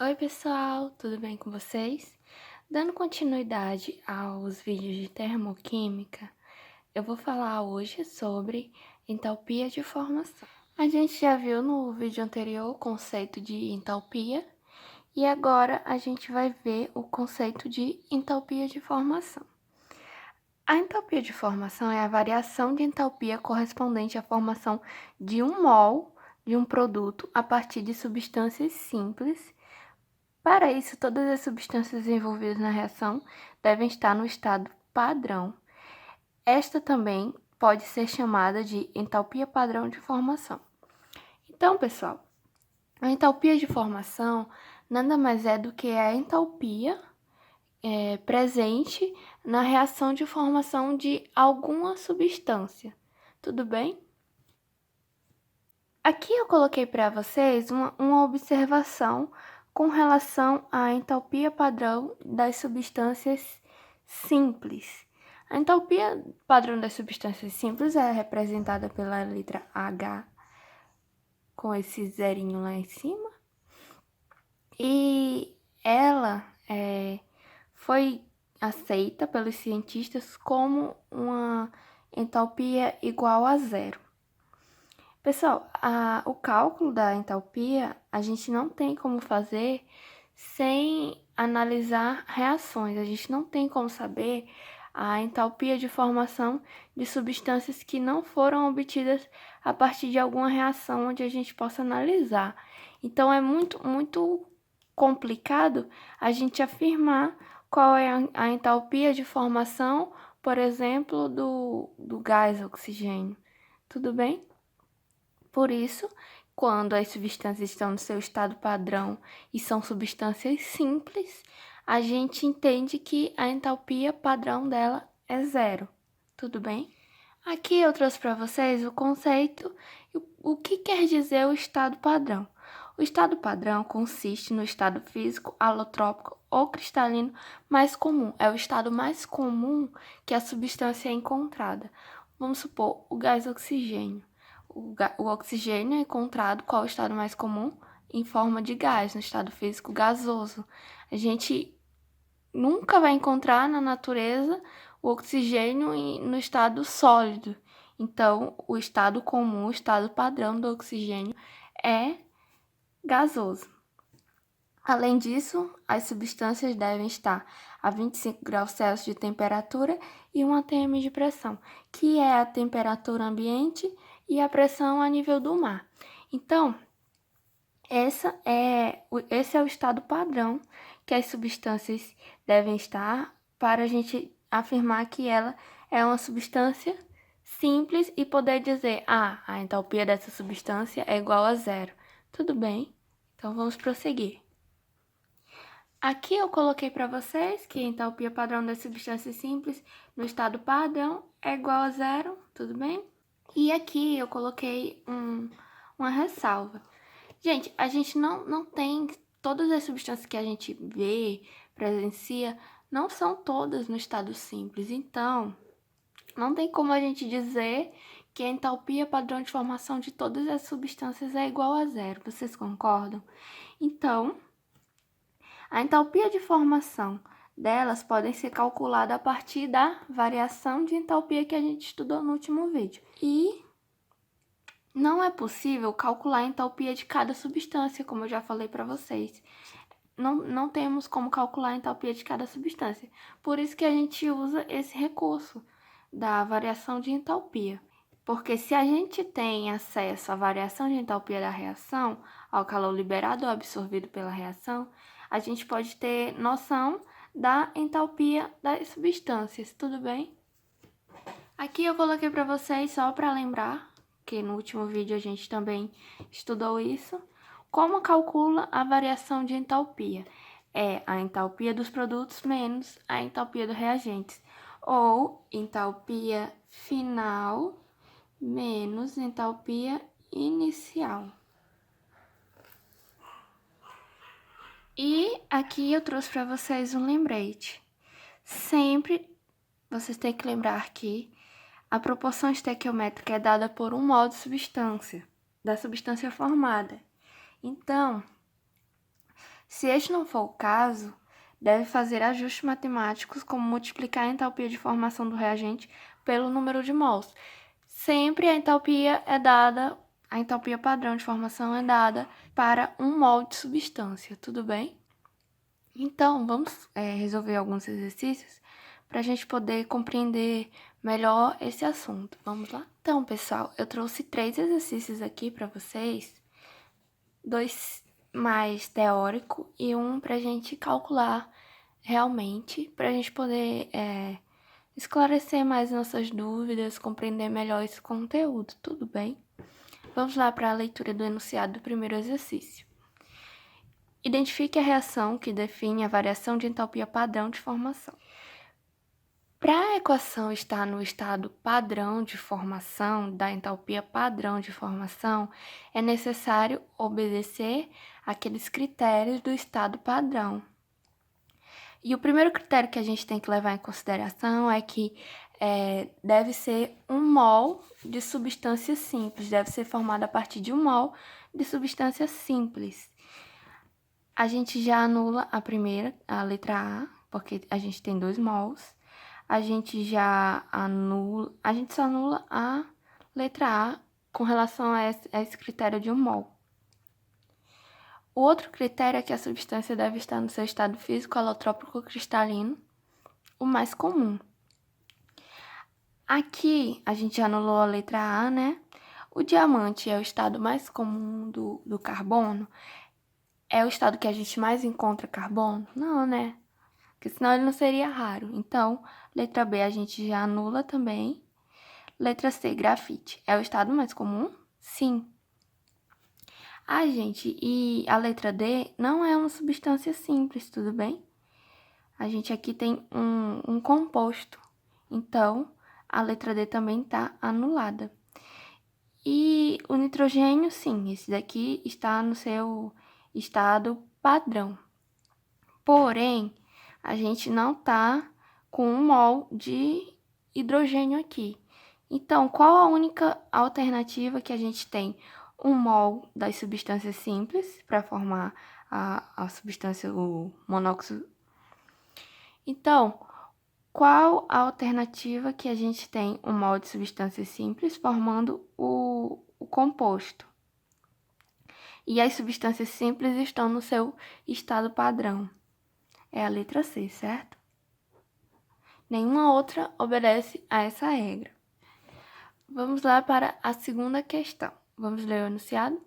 Oi, pessoal, tudo bem com vocês? Dando continuidade aos vídeos de termoquímica, eu vou falar hoje sobre entalpia de formação. A gente já viu no vídeo anterior o conceito de entalpia e agora a gente vai ver o conceito de entalpia de formação. A entalpia de formação é a variação de entalpia correspondente à formação de um mol de um produto a partir de substâncias simples. Para isso, todas as substâncias envolvidas na reação devem estar no estado padrão. Esta também pode ser chamada de entalpia padrão de formação. Então, pessoal, a entalpia de formação nada mais é do que a entalpia presente na reação de formação de alguma substância. Tudo bem? Aqui eu coloquei para vocês uma observação com relação à entalpia padrão das substâncias simples. A entalpia padrão das substâncias simples é representada pela letra H, com esse zerinho lá em cima, e ela foi aceita pelos cientistas como uma entalpia igual a zero. Pessoal, o cálculo da entalpia a gente não tem como fazer sem analisar reações. A gente não tem como saber a entalpia de formação de substâncias que não foram obtidas a partir de alguma reação onde a gente possa analisar. Então, é muito complicado a gente afirmar qual é a entalpia de formação, por exemplo, do gás oxigênio. Tudo bem? Por isso, quando as substâncias estão no seu estado padrão e são substâncias simples, a gente entende que a entalpia padrão dela é zero. Tudo bem? Aqui eu trouxe para vocês o conceito e o que quer dizer o estado padrão. O estado padrão consiste no estado físico, alotrópico ou cristalino mais comum. É o estado mais comum que a substância é encontrada. Vamos supor o gás oxigênio. O oxigênio é encontrado, qual é o estado mais comum? Em forma de gás, no estado físico gasoso. A gente nunca vai encontrar na natureza o oxigênio no estado sólido. Então, o estado comum, o estado padrão do oxigênio é gasoso. Além disso, as substâncias devem estar a 25 graus Celsius de temperatura e 1 atm de pressão, que é a temperatura ambiente e a pressão a nível do mar. Então, esse é o estado padrão que as substâncias devem estar para a gente afirmar que ela é uma substância simples e poder dizer, a entalpia dessa substância é igual a zero. Tudo bem? Então, vamos prosseguir. Aqui eu coloquei para vocês que a entalpia padrão das substâncias simples no estado padrão é igual a zero, tudo bem? E aqui eu coloquei uma ressalva. Gente, a gente não tem... Todas as substâncias que a gente vê, presencia, não são todas no estado simples. Então, não tem como a gente dizer que a entalpia padrão de formação de todas as substâncias é igual a zero. Vocês concordam? Então, a entalpia de formação delas podem ser calculada a partir da variação de entalpia que a gente estudou no último vídeo. E não é possível calcular a entalpia de cada substância, como eu já falei para vocês. Não temos como calcular a entalpia de cada substância. Por isso que a gente usa esse recurso da variação de entalpia. Porque se a gente tem acesso à variação de entalpia da reação, ao calor liberado ou absorvido pela reação, a gente pode ter noção da entalpia das substâncias, tudo bem? Aqui eu coloquei para vocês só para lembrar, que no último vídeo a gente também estudou isso, como calcula a variação de entalpia. É a entalpia dos produtos menos a entalpia dos reagentes, ou entalpia final menos entalpia inicial. E aqui eu trouxe para vocês um lembrete. Sempre vocês têm que lembrar que a proporção estequiométrica é dada por um mol de substância, da substância formada. Então, Se este não for o caso, deve fazer ajustes matemáticos, como multiplicar a entalpia de formação do reagente pelo número de mols. Sempre a entalpia padrão de formação é dada para 1 mol de substância, tudo bem? Então, vamos resolver alguns exercícios para a gente poder compreender melhor esse assunto. Vamos lá? Então, pessoal, eu trouxe 3 exercícios aqui para vocês, 2 mais teórico e um para a gente calcular realmente, para a gente poder esclarecer mais nossas dúvidas, compreender melhor esse conteúdo, tudo bem? Vamos lá para a leitura do enunciado do primeiro exercício. Identifique a reação que define a variação de entalpia padrão de formação. Para a equação estar no estado padrão de formação, da entalpia padrão de formação, é necessário obedecer aqueles critérios do estado padrão. E o primeiro critério que a gente tem que levar em consideração é que deve ser 1 mol de substância simples, deve ser formado a partir de 1 mol de substância simples. A gente já anula a letra A, porque a gente tem 2 mols. A gente só anula a letra A com relação a esse critério de 1 mol. O outro critério é que a substância deve estar no seu estado físico alotrópico cristalino, o mais comum. Aqui a gente anulou a letra A, né? O diamante é o estado mais comum do carbono. É o estado que a gente mais encontra carbono? Não, né? Porque senão ele não seria raro. Então, letra B a gente já anula também. Letra C, grafite. É o estado mais comum? Sim. Gente, e a letra D não é uma substância simples, tudo bem? A gente aqui tem um composto. Então, a letra D também está anulada. E o nitrogênio, sim, esse daqui está no seu estado padrão. Porém, a gente não tá com 1 mol de hidrogênio aqui. Então, qual a única alternativa que a gente tem? 1 mol das substâncias simples para formar a substância, o monóxido. Então, qual a alternativa que a gente tem 1 mol de substâncias simples formando o composto? E as substâncias simples estão no seu estado padrão. É a letra C, certo? Nenhuma outra obedece a essa regra. Vamos lá para a segunda questão. Vamos ler o enunciado?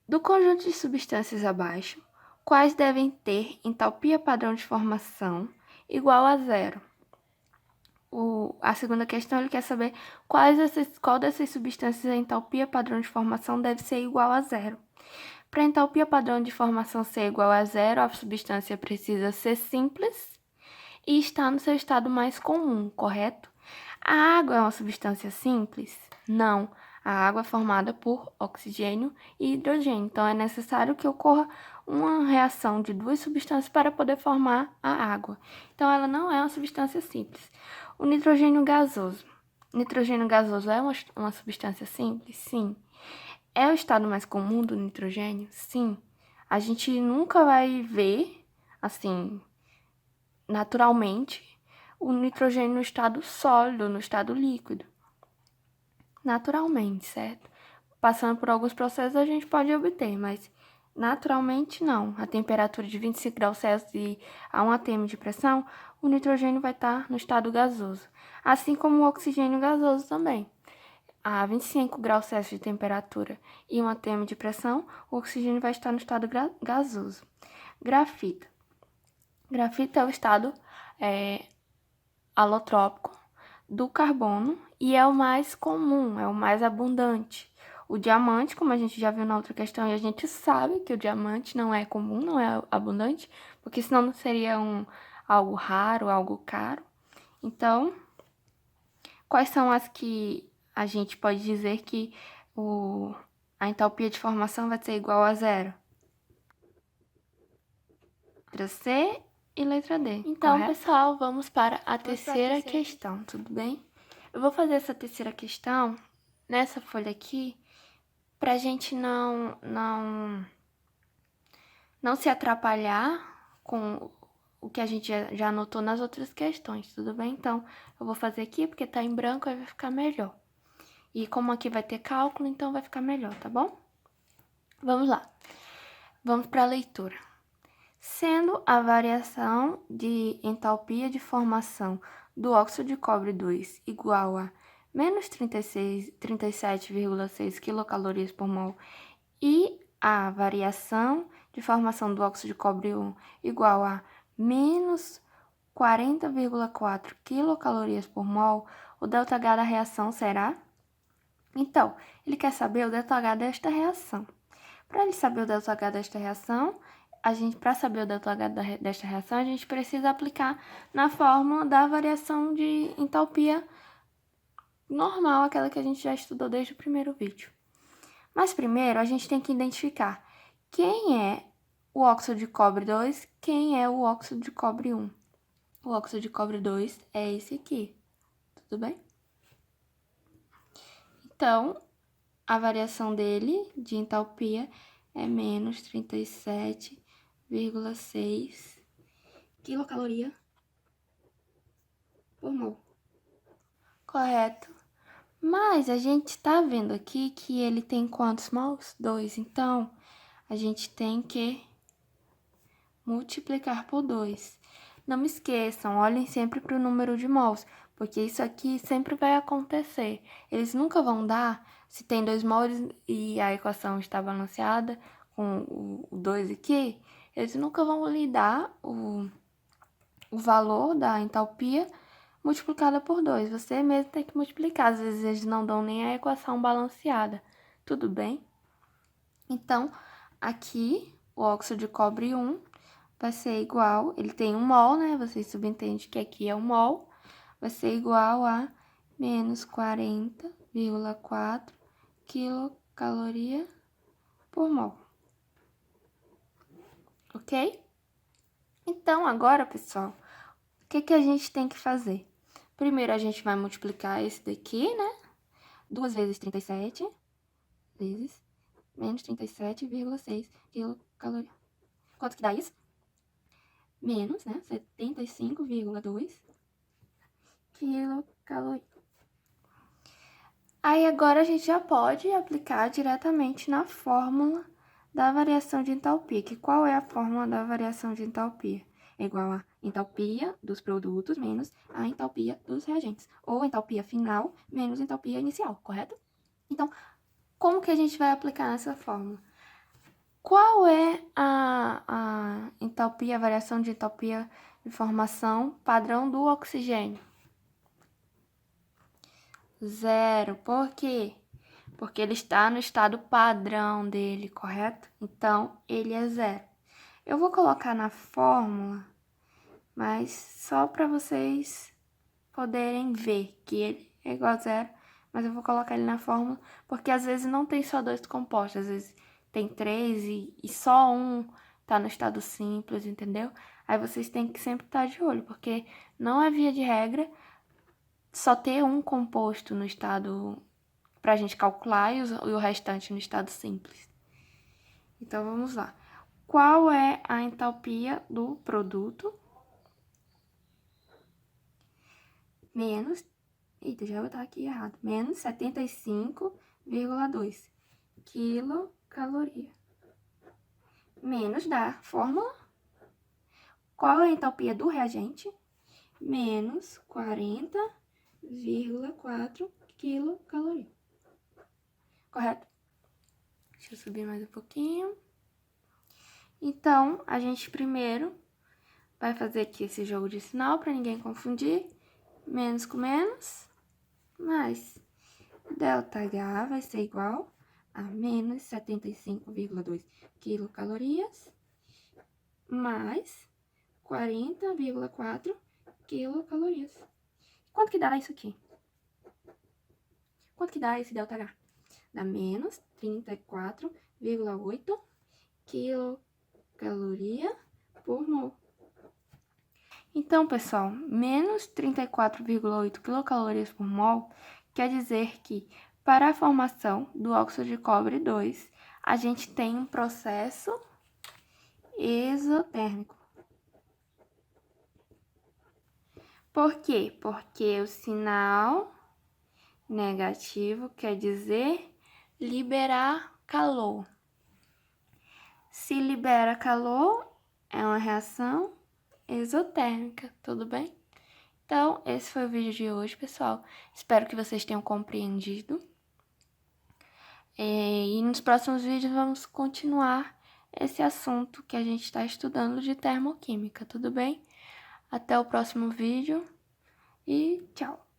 Do conjunto de substâncias abaixo, quais devem ter entalpia padrão de formação igual a 0? A segunda questão, ele quer saber qual dessas substâncias a entalpia padrão de formação deve ser igual a 0. Para a entalpia padrão de formação ser igual a 0, a substância precisa ser simples e estar no seu estado mais comum, correto? A água é uma substância simples? Não. A água é formada por oxigênio e hidrogênio, então é necessário que ocorra uma reação de 2 substâncias para poder formar a água. Então, ela não é uma substância simples. O nitrogênio gasoso. Nitrogênio gasoso é uma substância simples? Sim. É o estado mais comum do nitrogênio? Sim. A gente nunca vai ver, assim, naturalmente, o nitrogênio no estado sólido, no estado líquido. Naturalmente, certo? Passando por alguns processos a gente pode obter, mas naturalmente não. A temperatura de 25 graus Celsius e a 1 atm de pressão, o nitrogênio vai estar no estado gasoso, assim como o oxigênio gasoso também. A 25 graus Celsius de temperatura e 1 atm de pressão, o oxigênio vai estar no estado gasoso. Grafito. Grafito é o estado alotrópico do carbono e é o mais comum, é o mais abundante. O diamante, como a gente já viu na outra questão, e a gente sabe que o diamante não é comum, não é abundante, porque senão não seria algo raro, algo caro. Então, quais são as que a gente pode dizer que a entalpia de formação vai ser igual a 0? Letra C e letra D. Então, correto? Pessoal, vamos para a terceira questão, tudo bem? Eu vou fazer essa terceira questão nessa folha aqui, pra gente não não se atrapalhar com o que a gente já anotou nas outras questões, tudo bem? Então, eu vou fazer aqui porque tá em branco, aí vai ficar melhor. E como aqui vai ter cálculo, então vai ficar melhor, tá bom? Vamos lá. Vamos para a leitura. Sendo a variação de entalpia de formação do óxido de cobre 2 igual a menos 37,6 quilocalorias por mol e a variação de formação do óxido de cobre 1 igual a menos 40,4 quilocalorias por mol, o ΔH da reação será? Então, ele quer saber o ΔH desta reação. Para ele saber o ΔH desta reação, para saber o ΔH desta reação, a gente precisa aplicar na fórmula da variação de entalpia normal, aquela que a gente já estudou desde o primeiro vídeo. Mas primeiro, a gente tem que identificar quem é o óxido de cobre 2, quem é o óxido de cobre 1. O óxido de cobre 2 é esse aqui, tudo bem? Então, a variação dele de entalpia é menos 37,6 quilocaloria por mol. Correto? Mas a gente tá vendo aqui que ele tem quantos mols? 2. Então, a gente tem que multiplicar por 2. Não me esqueçam, olhem sempre para o número de mols, porque isso aqui sempre vai acontecer. Eles nunca vão dar, se tem 2 mols e a equação está balanceada com o 2 aqui, eles nunca vão lhe dar o valor da entalpia multiplicada por 2. Você mesmo tem que multiplicar, às vezes eles não dão nem a equação balanceada. Tudo bem? Então, aqui, o óxido de cobre 1 vai ser igual, ele tem 1 mol, né? Vocês subentendem que aqui é 1 mol, vai ser igual a menos 40,4 quilocaloria por mol. Ok? Então, agora, pessoal, o que a gente tem que fazer? Primeiro, a gente vai multiplicar esse daqui, né? 2 vezes 37, vezes menos 37,6 quilocaloria. Quanto que dá isso? Menos, né? 75,2 quilocaloria. Aí agora a gente já pode aplicar diretamente na fórmula da variação de entalpia. Que qual é a fórmula da variação de entalpia? É igual a entalpia dos produtos menos a entalpia dos reagentes. Ou entalpia final menos entalpia inicial, correto? Então, como que a gente vai aplicar nessa fórmula? Qual é a entalpia, a variação de entalpia de formação padrão do oxigênio? 0. Por quê? Porque ele está no estado padrão dele, correto? Então, ele é 0. Eu vou colocar na fórmula, mas só para vocês poderem ver que ele é igual a 0, mas eu vou colocar ele na fórmula, porque às vezes não tem só 2 compostos, às vezes tem 3 e só um tá no estado simples, entendeu? Aí vocês têm que sempre estar de olho, porque não é via de regra só ter um composto no estado pra gente calcular e o restante no estado simples. Então, vamos lá. Qual é a entalpia do produto? Menos, eita, já vou estar aqui errado, menos 75,2 quilocaloria. Menos da fórmula. Qual é a entalpia do reagente? Menos 40,4 quilocaloria. Correto? Deixa eu subir mais um pouquinho. Então, a gente primeiro vai fazer aqui esse jogo de sinal para ninguém confundir. Menos com menos, mais ΔH vai ser igual a menos 75,2 quilocalorias, mais 40,4 quilocalorias. Quanto que dá isso aqui? Quanto que dá esse ΔH? Dá menos 34,8 quilocaloria por mol. Então, pessoal, menos 34,8 quilocalorias por mol quer dizer que, para a formação do óxido de cobre 2, a gente tem um processo exotérmico. Por quê? Porque o sinal negativo quer dizer liberar calor. Se libera calor, é uma reação exotérmica, tudo bem? Então, esse foi o vídeo de hoje, pessoal. Espero que vocês tenham compreendido. E nos próximos vídeos vamos continuar esse assunto que a gente está estudando de termoquímica, tudo bem? Até o próximo vídeo e tchau!